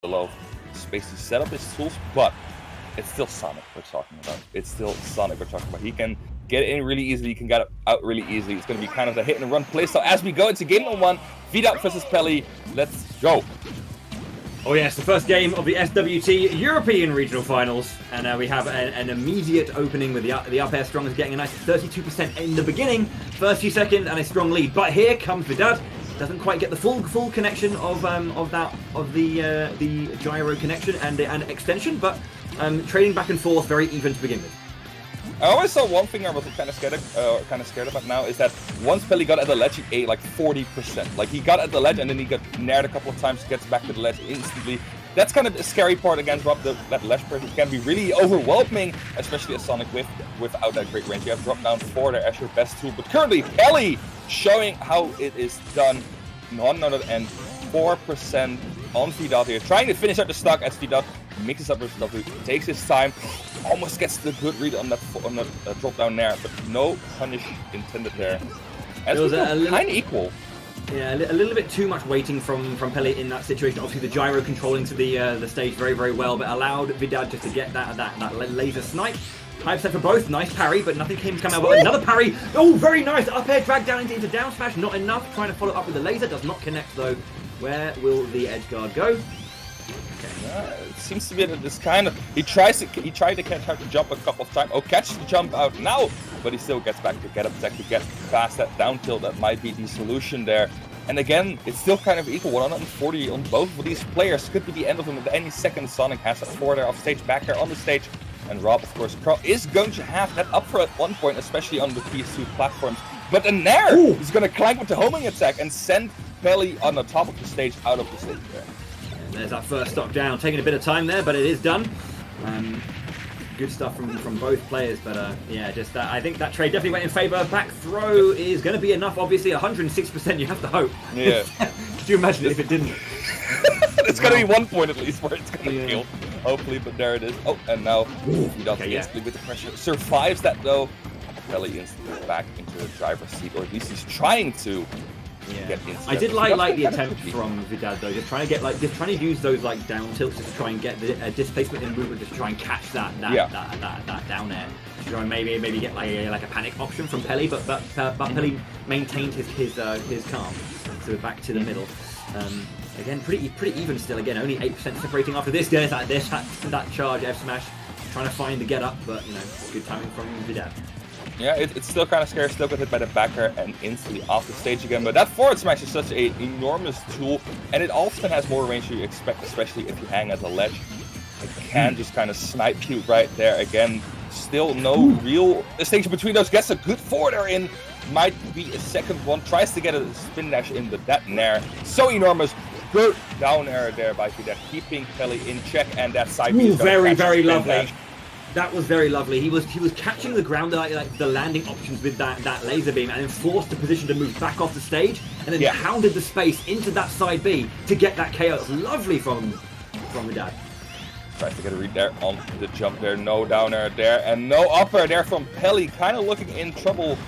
below space to set up his tools, but it's still Sonic we're talking about. It's still Sonic we're talking about. He can get in really easily, he can get out really easily. It's going to be kind of a hit and run play. So as we go into game number 1, Vidad versus Peli, let's go. Oh yes, the first game of the SWT European Regional Finals, and we have an immediate opening with the up air strongest getting a nice 32% in the beginning, first few seconds, and a strong lead. But here comes Vidad. Doesn't quite get the full connection of the gyro connection and extension, but trading back and forth, very even to begin with. I always saw one thing I was kind of scared about now is that once Peli got at the ledge, he ate like 40%. Like he got at the ledge and then he got nared a couple of times, gets back to the ledge instantly. That's kind of the scary part against R.O.B. That ledge pressure can be really overwhelming, especially a Sonic without that great range. You have drop down 4 there as your best tool, but currently Peli showing how it is done. 104% on Vidad here, trying to finish out the stock as Vidad mixes up his stuff, takes his time, almost gets the good read on that drop down there, but no punish intended there. As it was kind of equal. Yeah, a little bit too much waiting from Peli in that situation. Obviously, the gyro controlling to the stage very well, but allowed Vidad just to get that laser snipe. 5% for both, nice parry, but nothing came out. But another parry, oh, very nice, up air, drag down into down smash, not enough. Trying to follow up with the laser, does not connect though. Where will the edge guard go? It seems to be that this kind of he tried to catch out the jump a couple of times. Oh, catch the jump out now, but he still gets back to get up tech to get past that down tilt. That might be the solution there. And again, it's still kind of equal. 140 on both of these players. Could be the end of them at any second. Sonic has that 4 there off stage, back there on the stage. And R.O.B, of course, is going to have that up for at one point, especially on the PS2 platforms. But the Nair is going to clank with the homing attack and send Peli on the top of the stage, out of the stage there. And there's that first stock down, taking a bit of time there, but it is done. Good stuff from both players, but yeah, just that. I think that trade definitely went in favor. Back throw is going to be enough, obviously. 106%, you have to hope. Yeah. Could you imagine if it didn't? It's going to be 1 point at least where it's going to kill. Hopefully, but there it is. Oh, and now Vidad instantly with the pressure. Survives that though. Peli instantly back into the driver's seat, or at least he's trying to get into I did like the attempt from Vidad though, just trying to use those like down tilts just to try and get the displacement in movement, just to try and catch that down air. To try and maybe get like a panic option from Peli, but Peli maintained his calm. So back to the middle. Again, pretty even still. Again, only 8% separating after this. There's that charge F smash, trying to find the get up, but you know, good timing from Vidad. Yeah, it's still kind of scary. Still got hit by the backer and instantly off the stage again. But that forward smash is such an enormous tool, and it often has more range than you expect, especially if you hang at the ledge. It can just kind of snipe you right there again. Still no real distinction between those. Gets a good forwarder in. Might be a second one. Tries to get a spin dash in, but that nair so enormous. Good down air there by Vidad, keeping Peli in check, and that side B is very lovely. That was very lovely. He was catching the ground, like the landing options with that laser beam, and then forced the position to move back off the stage, and then pounded the space into that side B to get that KO. It was lovely from Vidad. Tries to get a read there on the jump there. No down air there, and no up air there from Peli. Kind of looking in trouble.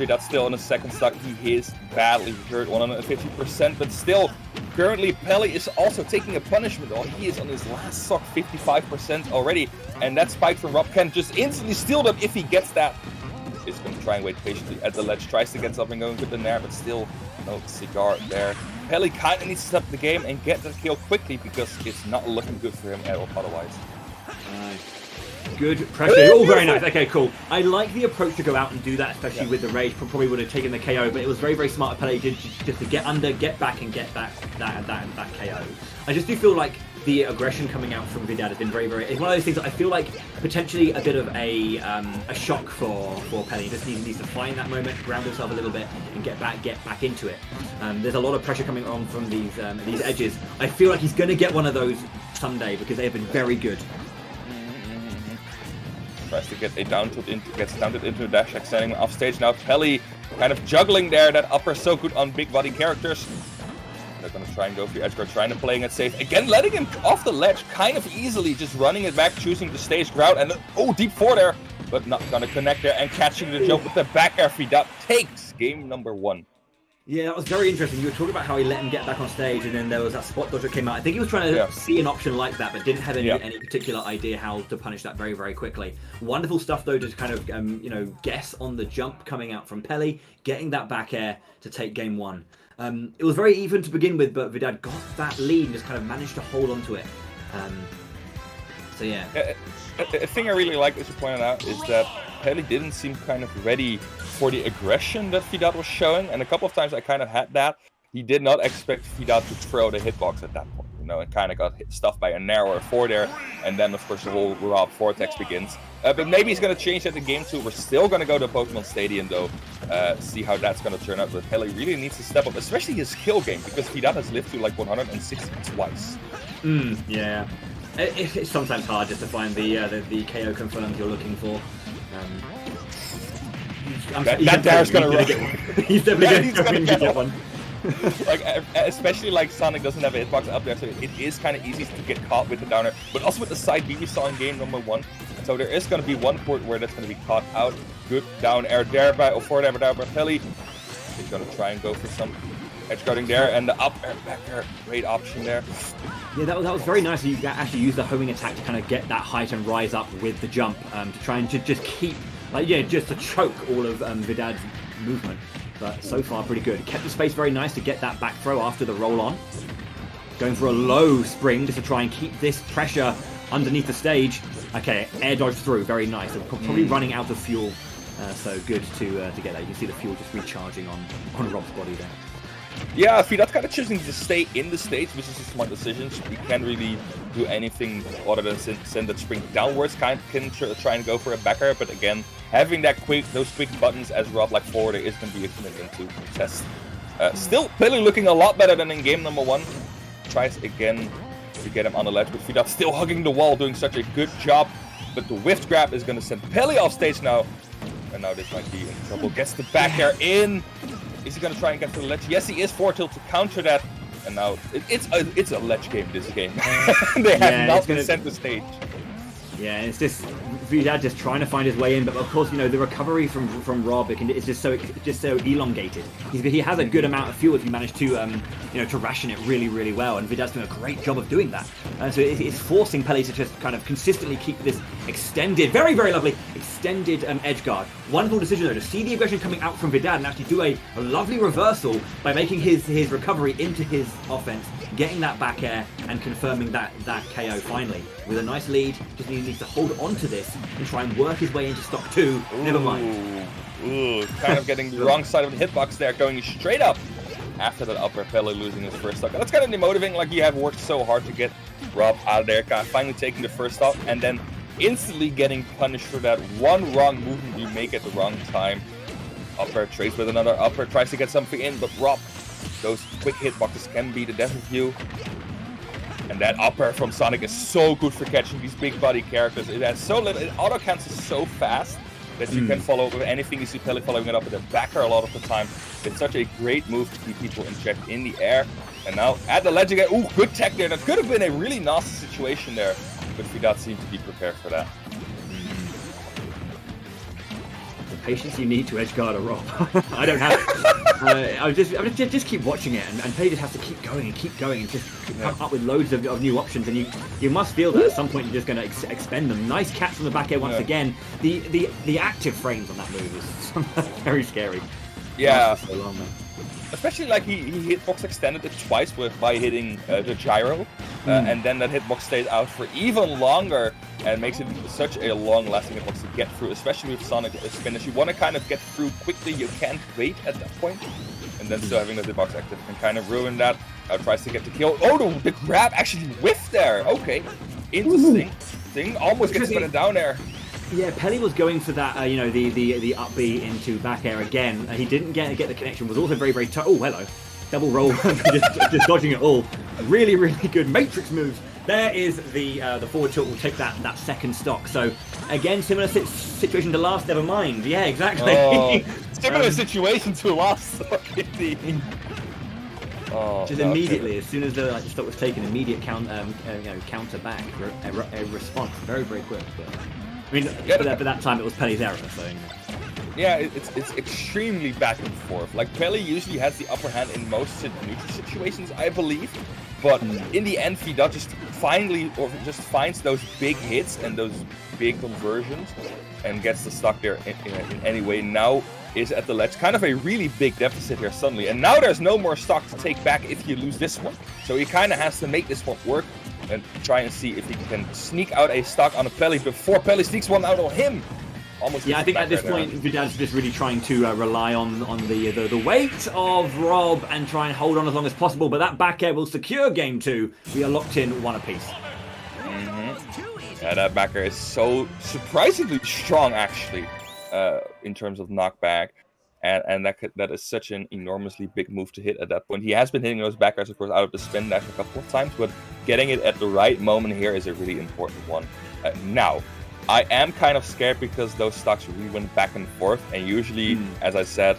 That's still in the second stock. He is badly hurt, 150%, but still, currently Peli is also taking a punishment. Oh, he is on his last stock, 55% already, and that spike from R.O.B can just instantly steal them if he gets that. He's going to try and wait patiently at the ledge, tries to get something going with the Nair, but still no cigar there. Peli kind of needs to stop the game and get that kill quickly because it's not looking good for him at all otherwise. Good pressure. Oh, very nice. Okay, cool. I like the approach to go out and do that, especially with the rage. Probably would have taken the KO, but it was very smart of Peli just to get under, get back, and get that KO. I just do feel like the aggression coming out from Vidad has been very. It's one of those things that I feel like potentially a bit of a shock for Peli. He just needs to find that moment, ground himself a little bit, and get back into it. There's a lot of pressure coming on from these edges. I feel like he's going to get one of those someday because they have been very good. Tries to get a down tilt gets down tilt into a dash, extending off stage. Now Peli kind of juggling there. That upper so good on big body characters. They're going to try and go for the edge guard, trying to playing it safe. Again, letting him off the ledge kind of easily, just running it back, choosing the stage ground, and deep 4 there, but not going to connect there, and catching the jump with the back air. Vidad takes game number 1. Yeah, that was very interesting. You were talking about how he let him get back on stage, and then there was that spot dodge that came out. I think he was trying to see an option like that, but didn't have any particular idea how to punish that very, very quickly. Wonderful stuff, though, to kind of guess on the jump coming out from Peli, getting that back air to take game one. It was very even to begin with, but Vidad got that lead and just kind of managed to hold on to it. So yeah. A thing I really like, as you pointed out, is that Peli didn't seem kind of ready for the aggression that Vidad was showing, and a couple of times I kind of had that. He did not expect Vidad to throw the hitbox at that point, and kind of got stuffed by a narrower 4 there, and then of course the whole R.O.B vortex begins. But maybe he's going to change that in game 2. We're still going to go to Pokemon Stadium though, see how that's going to turn out. But Peli really needs to step up, especially his kill game, because Vidad has lived to like 160 twice. Yeah. It's sometimes hard just to find the KO confirmed you're looking for. That Dare's gonna run. He's definitely going to get one. Especially like Sonic doesn't have a hitbox up there, so it is kind of easy to get caught with the downer. But also with the side B we saw in game number 1, so there is going to be one port where that's going to be caught out. Good down air there by Peli. He's going to try and go for some edge guarding there, and the up air, back air, great option there. Yeah, that was very nice. You actually use the homing attack to kind of get that height and rise up with the jump to try and just keep, just to choke all of Vidad's movement. But so far, pretty good. Kept the space very nice to get that back throw after the roll on. Going for a low spring just to try and keep this pressure underneath the stage. Okay, air dodge through, very nice. Probably running out of fuel, so good to get that. You can see the fuel just recharging on R.O.B's body there. Yeah, Vidad kind of choosing to stay in the stage, which is a smart decision. He can't really do anything other than send that spring downwards. Can try and go for a back air, but again, having those quick buttons as R.O.B like forward is going to be a commitment to test. Still, Peli looking a lot better than in game number 1. Tries again to get him on the ledge, but Vidad still hugging the wall, doing such a good job. But the whiff grab is going to send Peli off stage now. And now this might be in trouble. Gets the back air in. Is he going to try and get to the ledge? Yes, he is. 4-tilt to counter that. And now it's a ledge game, this game. They have not been sent the stage. Yeah, it's just Vidad just trying to find his way in, but of course, the recovery from R.O.B is just so elongated. He has a good amount of fuel if you manage to to ration it really, really well, and Vidad's doing a great job of doing that. So it's forcing Peli to just kind of consistently keep this extended, very, very lovely extended edge guard. Wonderful decision though to see the aggression coming out from Vidad and actually do a lovely reversal by making his recovery into his offense, getting that back air and confirming that KO finally with a nice lead. Just needs to hold on to this and try and work his way into stock 2. Never mind. Kind of getting the wrong side of the hitbox there, going straight up after that upper, Peli losing his first stock. That's kind of demotivating, like you have worked so hard to get R.O.B out of there, kind of finally taking the first stock, and then instantly getting punished for that one wrong movement you make at the wrong time. Upper trades with another upper, tries to get something in, but R.O.B, those quick hitboxes can be the death of you. And that upper from Sonic is so good for catching these big body characters. It has so little, it auto cancels so fast that you can follow up with anything. You see Peli following it up with a backer a lot of the time. It's such a great move to keep people in check in the air. And now at the ledge again. Ooh, good tech there. That could have been a really nasty situation there, but Vidad seemed to be prepared for that. The patience you need to edgeguard a R.O.B. I don't have it. I just keep watching it, and Peli just has to keep going and just come up with loads of new options, and you must feel that at some point you're just going to expend them. Nice catch from the back air once again. The active frames on that move is very scary. Yeah. So long, man. Especially like he hitbox extended it twice by hitting the gyro, and then that hitbox stayed out for even longer and makes it such a long-lasting hitbox to get through, especially with Sonic Spinach. You want to kind of get through quickly, you can't wait at that point, and then still having the hitbox active can kind of ruin that. Tries to get the kill. Oh, the grab actually whiffed there. Okay, interesting. Thing almost gets put down there. Yeah, Peli was going for that, the up B into back air again. He didn't get the connection. Was also very, very tough. Oh, hello, double roll, just dodging it all. Really, really good Matrix moves. There is the forward tilt will take that second stock. So again, similar situation to last. Never mind. Yeah, exactly. Oh, similar situation to last. Just immediately, as soon as the stock was taken, immediate counter back, a response, very, very quick. But, I mean, for that time it was Peli's error. So. Yeah, it's extremely back and forth. Like, Peli usually has the upper hand in most neutral situations, I believe. But in the end, Vidad just finds those big hits and those big conversions and gets the stock there in any way. Now is at the ledge. Kind of a really big deficit here suddenly. And now there's no more stock to take back if you lose this one. So he kind of has to make this one work and try and see if he can sneak out a stock on a Peli before Peli sneaks one out on him. Yeah, I think at this point, Vidad's just really trying to rely on the weight of Rob and try and hold on as long as possible. But that back air will secure game 2. We are locked in 1 apiece. Yeah, that back air is so surprisingly strong, actually, in terms of knockback. And that is such an enormously big move to hit at that point. He has been hitting those back airs, of course, out of the spin dash a couple of times. But getting it at the right moment here is a really important one. Now, I am kind of scared because those stocks really went back and forth, and usually, as I said,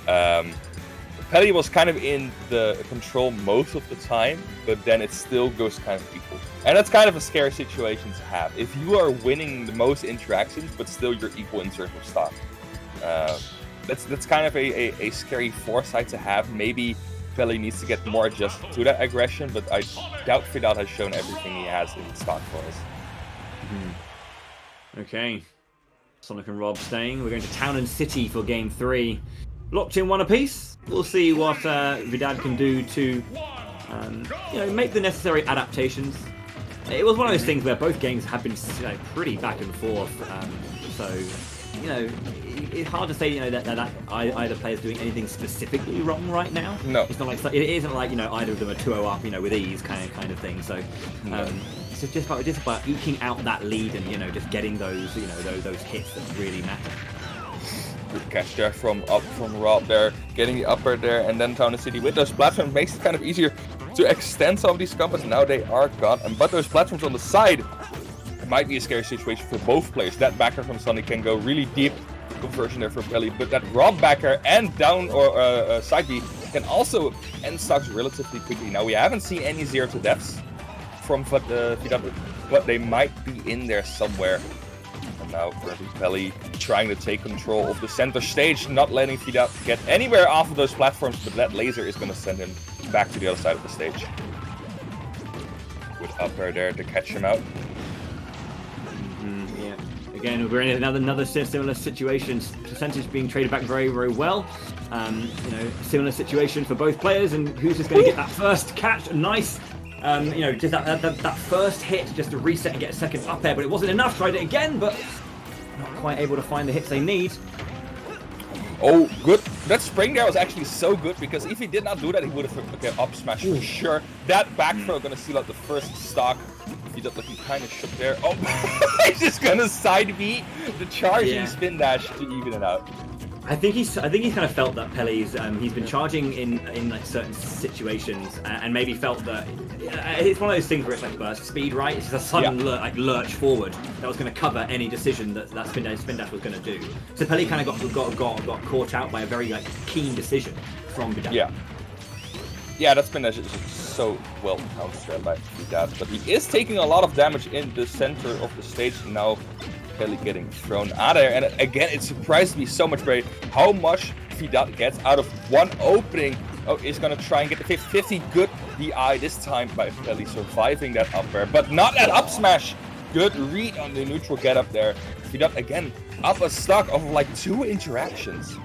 Peli was kind of in the control most of the time, but then it still goes kind of equal. And that's kind of a scary situation to have. If you are winning the most interactions, but still you're equal in terms of stock. That's kind of a scary foresight to have. Maybe Peli needs to get more adjusted to that aggression, but I doubt Vidad has shown everything he has in stock for us. Okay, Sonic and Rob staying. We're going to Town and City for game 3. Locked in 1 apiece. We'll see what Vidad can do to, make the necessary adaptations. It was one of those things where both games have been pretty back and forth. It's hard to say that either player's doing anything specifically wrong right now. No, it's not like it isn't like either of them are 2-0 up with ease kind of thing. So. It's just about eking out that lead and just getting those those hits that really matter. Good catch there from Rob there, getting the upper there, and then Town and City with those platforms makes it kind of easier to extend some of these combos. Now they are gone, but those platforms on the side might be a scary situation for both players. That backer from Sonic can go really deep. Conversion there for Peli, but that Rob backer and down or side B can also end stocks relatively quickly. Now we haven't seen any 0 to deaths from Vidad, but they might be in there somewhere. And now currently Peli trying to take control of the center stage, not letting Vidad get anywhere off of those platforms, but that laser is going to send him back to the other side of the stage. With upper there to catch him out. Yeah. Again, we're in another similar situation. Percentage being traded back very, very well. Similar situation for both players, and who's just going to get that first catch? Nice. Just that first hit just to reset and get a second up air, but it wasn't enough. Tried it again, but not quite able to find the hits they need. Oh, good. That spring there was actually so good, because if he did not do that, he would have up smash for sure. That back throw going to seal out the first stock. If he does looking kind of shook there. Oh, he's just going to side B the charging spin dash to even it out. I think he's kind of felt that Peli's he's been charging in like certain situations and maybe felt that it's one of those things where it's like burst speed, right? It's just a sudden lurch forward that was going to cover any decision that spin dash was going to do. So Peli kind of got caught out by a very keen decision from Vidad. Yeah, that spin dash is so well countered by Vidad, but he is taking a lot of damage in the center of the stage now. Peli getting thrown out of there, and again it surprised me so much, Bray, how much Vidad gets out of one opening. Oh, he's gonna try and get the 50-50. Good DI this time by Peli, surviving that up air, but not that up smash. Good read on the neutral get up there. Vidad again up a stock of like 2 interactions.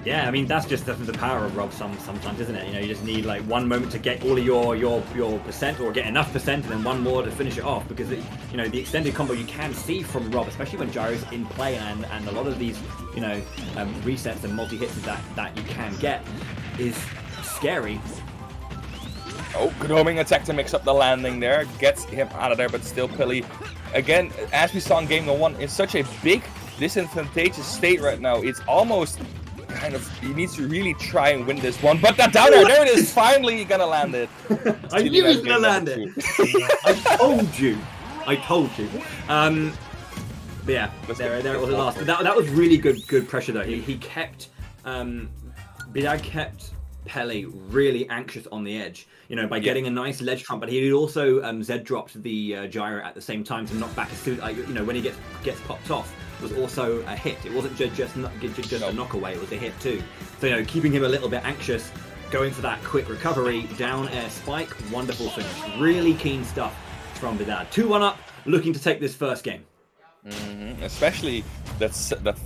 Yeah, I mean that's just the power of Rob sometimes, isn't it? You just need like one moment to get all of your percent, or get enough percent, and then one more to finish it off. Because the extended combo you can see from Rob, especially when Gyro's in play, and a lot of these resets and multi hits that you can get is scary. Oh, good homing attack to mix up the landing there, gets him out of there, but still Peli again, as we saw in game 1, in such a big disadvantageous state right now. It's almost he needs to really try and win this one, but that down there it is, finally gonna land it. I knew he was gonna land it. I told you. But yeah, there it was at last. That was really good pressure though. He kept Vidad kept Peli really anxious on the edge, you know, by getting a nice ledge trump, but he also Z-dropped the gyro at the same time to knock back as soon, you know, when he gets popped off was also a hit. It wasn't just a knock away, it was a hit too. So, you know, keeping him a little bit anxious, going for that quick recovery, down air spike, wonderful finish. Really keen stuff from Vidad. 2-1 up, looking to take this first game. Especially that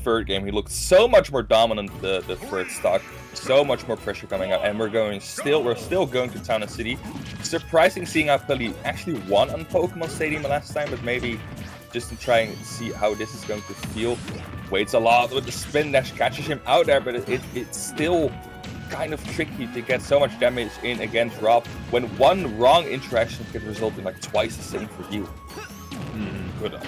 third game, he looked so much more dominant the third stock, so much more pressure coming out, and we're still going to Town and City. Surprising seeing how Peli actually won on Pokemon Stadium last time, but maybe just to try and see how this is going to feel. Waits a lot with the spin dash, catches him out there, but it's still kind of tricky to get so much damage in against Rob when one wrong interaction could result in like twice the same for you. Good.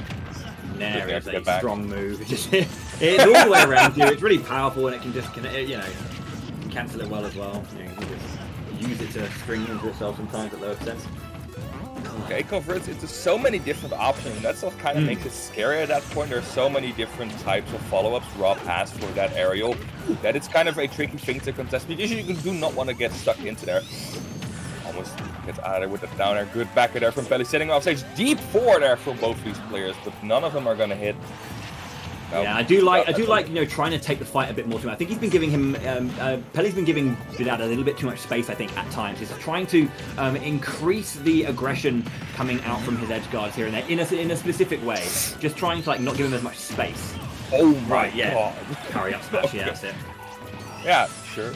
There is a strong move. It's all the way around you. It's really powerful, and it can just, you know, cancel it well as well. You know, you can just use it to string into itself sometimes at low extents. Okay, it converts into so many different options, and that's what kind of makes it scary at that point. There's so many different types of follow-ups Rob has for that aerial that it's kind of a tricky thing to contest, because you do not want to get stuck into there. Almost gets out of there with the down air. Good back there from Peli, setting off stage. Deep 4 there for both these players, but none of them are going to hit. Yeah, I do like, you know, trying to take the fight a bit more to him. I think he's been giving him, Peli's been giving Vidad a little bit too much space, I think, at times. He's trying to increase the aggression coming out from his edge guards here and there in a specific way. Just trying to, like, not give him as much space. Oh, right, yeah. God. Hurry up smash, yeah, that's it. Yeah, sure.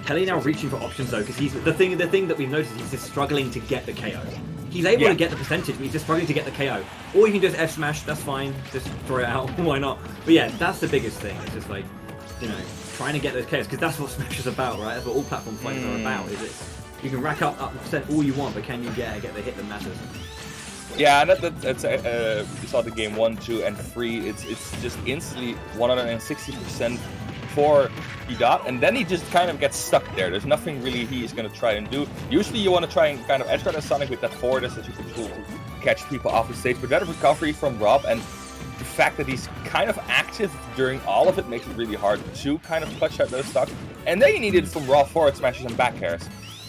Peli now reaching for options, though, because he's the thing that we've noticed is he's just struggling to get the KO. He's able to get the percentage, but he's just struggling to get the KO. Or you can just F-smash, that's fine, just throw it out, why not? But yeah, that's the biggest thing, it's just like, you know, trying to get those KOs, because that's what Smash is about, right? That's what all platform fights are about, is it? You can rack up the percent all you want, but can you get the hit that matters? Yeah, that's you saw the game 1, 2, and 3, it's just instantly 160% for Vidad, and then he just kind of gets stuck there. There's nothing really he's going to try and do. Usually you want to try and kind of edge guard Sonic with that forward that you can do to catch people off the stage, but that recovery from Rob and the fact that he's kind of active during all of it makes it really hard to kind of clutch out those stocks. And then you need it from raw forward smashes and back airs.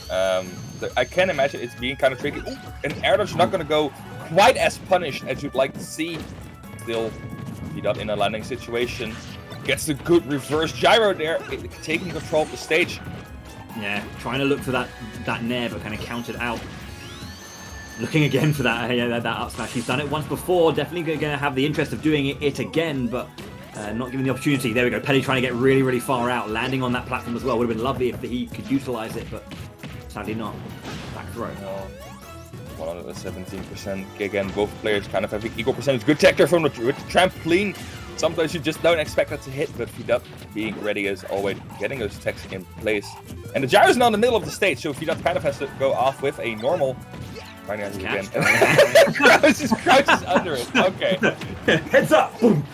I can imagine it's being kind of tricky. Ooh, and air dodge not going to go quite as punished as you'd like to see. Still, Vidad in a landing situation. Gets a good reverse gyro there, taking control of the stage. Yeah, trying to look for that nair, but kind of countered out. Looking again for that up smash. He's done it once before, definitely going to have the interest of doing it again, but not given the opportunity. There we go, Peli trying to get really, really far out, landing on that platform as well. Would have been lovely if he could utilize it, but sadly not. Back throw. No. 117%. Again, both players kind of having equal percentage. Good tech there from the trampoline. Sometimes you just don't expect that to hit, but Vidad being ready as always, getting those techs in place. And the gyro's now in the middle of the stage, so Vidad kind of has to go off with a normal. Again. crouches under it. Okay. Heads up! Boom!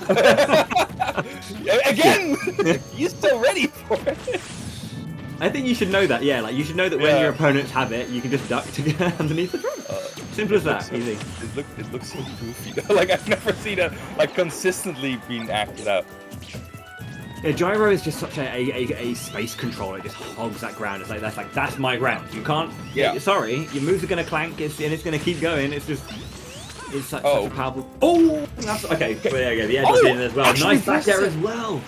Again! He's still ready for it. I think you should know that, yeah. Like, you should know that when your opponents have it, you can just duck to get underneath the drum. Simple as that, easy. It looks so goofy. Like, I've never seen it like consistently being acted out. Yeah, gyro is just such a space controller. It just hogs that ground. It's like that's my ground. You can't. Yeah. Sorry, your moves are gonna clank, and it's gonna keep going. It's such a powerful. Oh, that's okay. Well, there you go. The edge was in as well. Nice back there as well.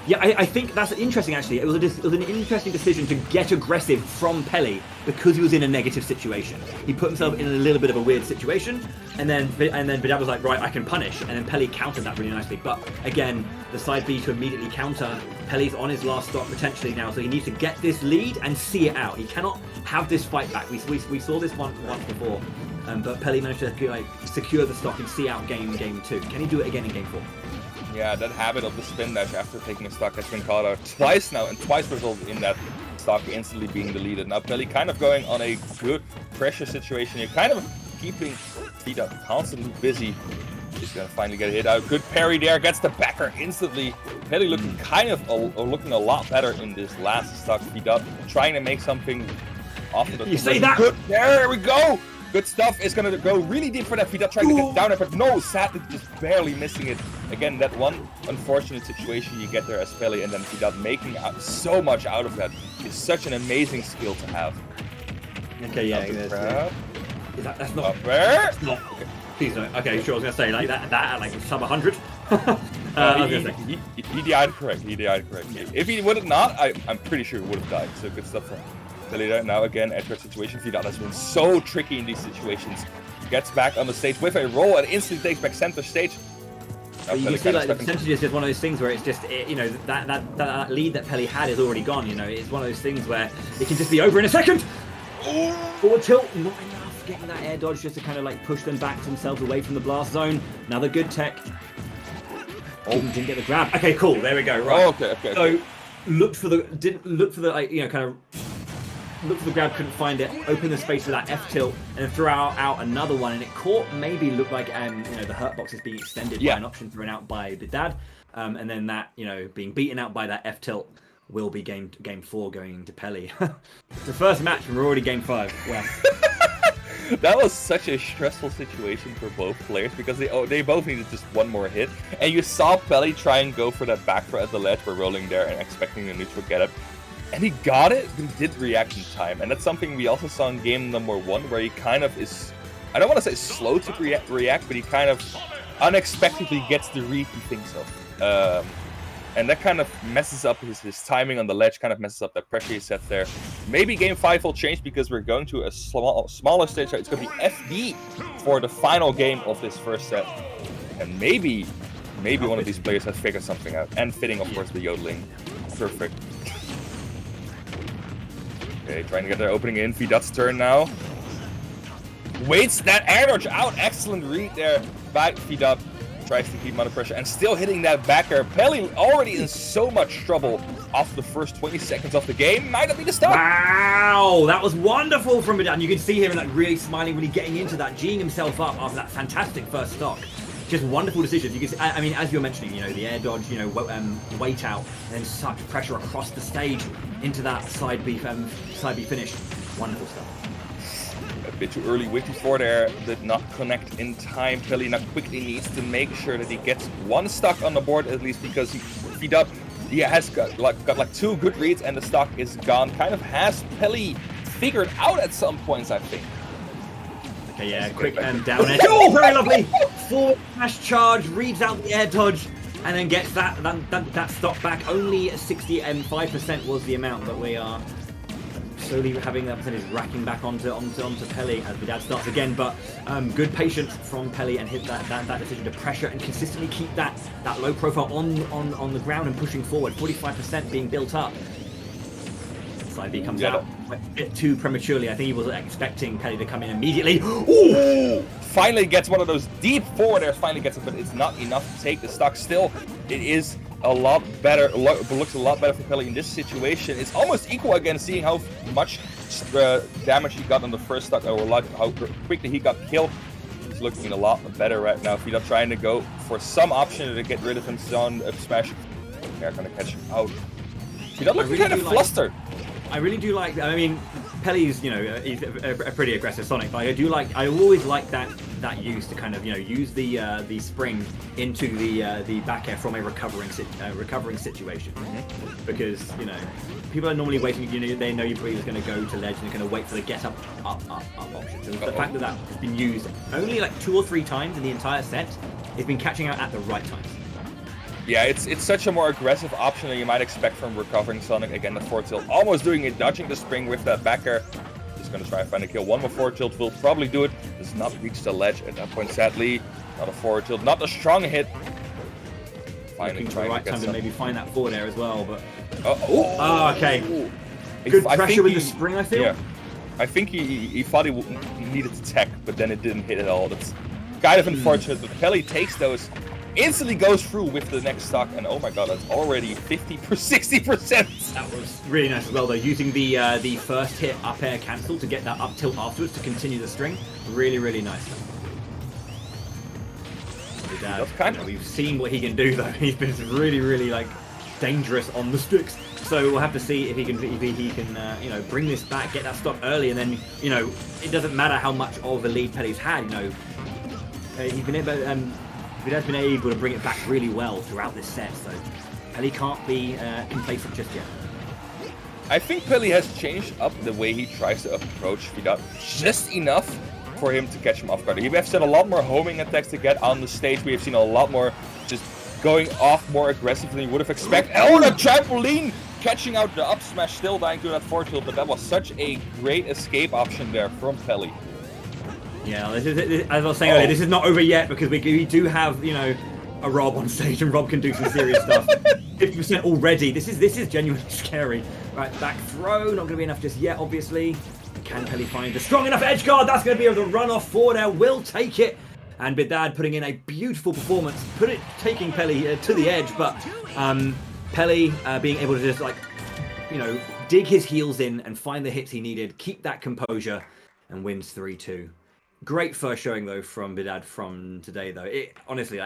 Yeah, I think that's interesting, actually. It was an interesting decision to get aggressive from Peli because he was in a negative situation. He put himself in a little bit of a weird situation, and then Vidad was like, right, I can punish, and then Peli countered that really nicely. But again, the side B to immediately counter. Peli's on his last stock potentially now, so he needs to get this lead and see it out. He cannot have this fight back. We saw this once before, but Peli managed to secure the stock and see out game 2. Can he do it again in game 4? Yeah, that habit of the spin dash after taking a stock has been called out twice now, and twice resulted in that stock instantly being deleted. Now Peli kind of going on a good pressure situation. You're kind of keeping Vidad constantly busy. He's gonna finally get a hit out. Good parry there, gets the backer instantly. Peli looking looking a lot better in this last stock. Vidad trying to make something off of the. You say that? Good. There we go. Good stuff. It's going to go really deep for that Vidad trying to get down there, but no, sadly just barely missing it. Again, that one unfortunate situation you get there as Peli, and then Vidad making so much out of that is such an amazing skill to have. Okay, yeah. That's not... That's not... Okay. Please don't. Okay, sure, I was going to say, like, that at, like, sub 100. He died correct. He died correctly. If he would have not, I'm pretty sure he would have died. So good stuff from Peli there. Now again, edgeguard situation. Vidad has been so tricky in these situations. Gets back on the stage with a roll and instantly takes back center stage. You can see like the percentages is one of those things where it's just, you know, that lead that Peli had is already gone. You know, it's one of those things where it can just be over in a second. Forward tilt, not enough. Getting that air dodge just to kind of like push them back themselves away from the blast zone. Another good tech. Oh, didn't get the grab. Okay, cool. There we go. Right. Oh, okay. So looked for the like, you know, kind of looked for the grab, couldn't find it. Opened the space with that F tilt and threw out another one, and it caught. Maybe looked like you know, the hurt box is being extended by an option thrown out by Vidad, and then that, you know, being beaten out by that F tilt will be game 4 going into Peli. The first match and we're already game 5. Wow. That was such a stressful situation for both players because they both needed just one more hit. And you saw Peli try and go for that back throw at the ledge. We're rolling there and expecting the neutral get up. And he got it, but he did react in time. And that's something we also saw in game number 1 where he kind of is, I don't want to say slow to react, but he kind of unexpectedly gets the read he thinks of. And that kind of messes up his timing on the ledge, kind of messes up that pressure he set there. Maybe game 5 will change because we're going to a smaller stage. It's going to be FD for the final game of this first set. And maybe one of these players has figured something out. And fitting, of course, the yodeling. Perfect. Okay, trying to get their opening in. Vidad's turn now. Waits that air dodge out. Excellent read there by Vidad. Tries to keep him under pressure and still hitting that backer. Peli already in so much trouble off the first 20 seconds of the game. Might not be the start. Wow, that was wonderful from Vidad. You can see him like really smiling, really getting into that, G'ing himself up after that fantastic first stock. Just wonderful decisions. You can see, I mean, as you're mentioning, you know, the air dodge, you know, weight out, and then such pressure across the stage into that side B finish. Wonderful stuff. A bit too early with before there, did not connect in time. Peli now quickly needs to make sure that he gets one stock on the board at least, because Vidad has got like 2 good reads and the stock is gone. Kind of has Peli figured out at some points, I think. Okay, yeah, quick and down edge. Oh, very lovely! Forward smash charge, reads out the air dodge, and then gets that stock back. Only 65% was the amount that we are slowly having that percentage racking back onto Peli as Vidad starts again. But good patience from Peli and hit that decision to pressure and consistently keep that low profile on the ground and pushing forward. 45% being built up. Side B comes out a bit too prematurely. I think he wasn't expecting Peli to come in immediately. Ooh! Finally gets one of those deep forward airs, finally gets it, but it's not enough to take the stock. Still, it is a lot better, looks a lot better for Peli in this situation. It's almost equal again, seeing how much damage he got on the first stock, or how quickly he got killed. He's looking a lot better right now. Vidad trying to go for some option to get rid of him on smash. They're gonna catch him out. Vidad looking kind of flustered. I really do like. I mean, Peli's, you know, he's a pretty aggressive Sonic, but I always like that use to kind of, you know, use the spring into the back air from a recovering situation, because, you know, people are normally waiting. You know, they know you're probably going to go to ledge and they're going to wait for the get up options. And the fact that has been used only like 2 or 3 times in the entire set, it's been catching out at the right times. Yeah, it's such a more aggressive option than you might expect from recovering Sonic. Again, the forward tilt, almost doing it, dodging the spring with that backer. Just gonna try and find a kill. One more forward tilt will probably do it. Does not reach the ledge at that point, sadly. Not a forward tilt, not a strong hit. Finally trying the right time to maybe find that forward air as well, but... okay. Ooh. Good pressure with the spring, I feel. Yeah. I think he thought he needed to tech, but then it didn't hit at all. That's kind of unfortunate, but Peli takes those. Instantly goes through with the next stock, and oh my god, that's already 60%. That was really nice as well, though, using the first hit up air cancel to get that up tilt afterwards to continue the string. Really, really nice. Vidad, we've seen what he can do, though. He's been really, really like dangerous on the sticks. So we'll have to see if he can, you know, bring this back, get that stock early, and then, you know, it doesn't matter how much of a lead Peli's had. You know, he's been able, Vidad's been able to bring it back really well throughout this set. So Peli can't be complacent just yet. I think Peli has changed up the way he tries to approach Vidad just enough for him to catch him off guard. We have seen a lot more homing attacks to get on the stage. We have seen a lot more just going off more aggressive than you would have expected. Oh, the trampoline! Catching out the up smash, still dying to that force field, but that was such a great escape option there from Peli. Yeah, this, as I was saying earlier, this is not over yet because we do have, you know, a R.O.B on stage, and R.O.B can do some serious stuff. 50% already. This is genuinely scary. Right, back throw, not going to be enough just yet, obviously. Can Peli find the strong enough edge guard? That's going to be the runoff forward air. Will take it. And Vidad putting in a beautiful performance, taking Peli to the edge, but Peli being able to just, like, you know, dig his heels in and find the hits he needed, keep that composure, and wins 3-2. Great first showing though from Vidad from today though. Honestly,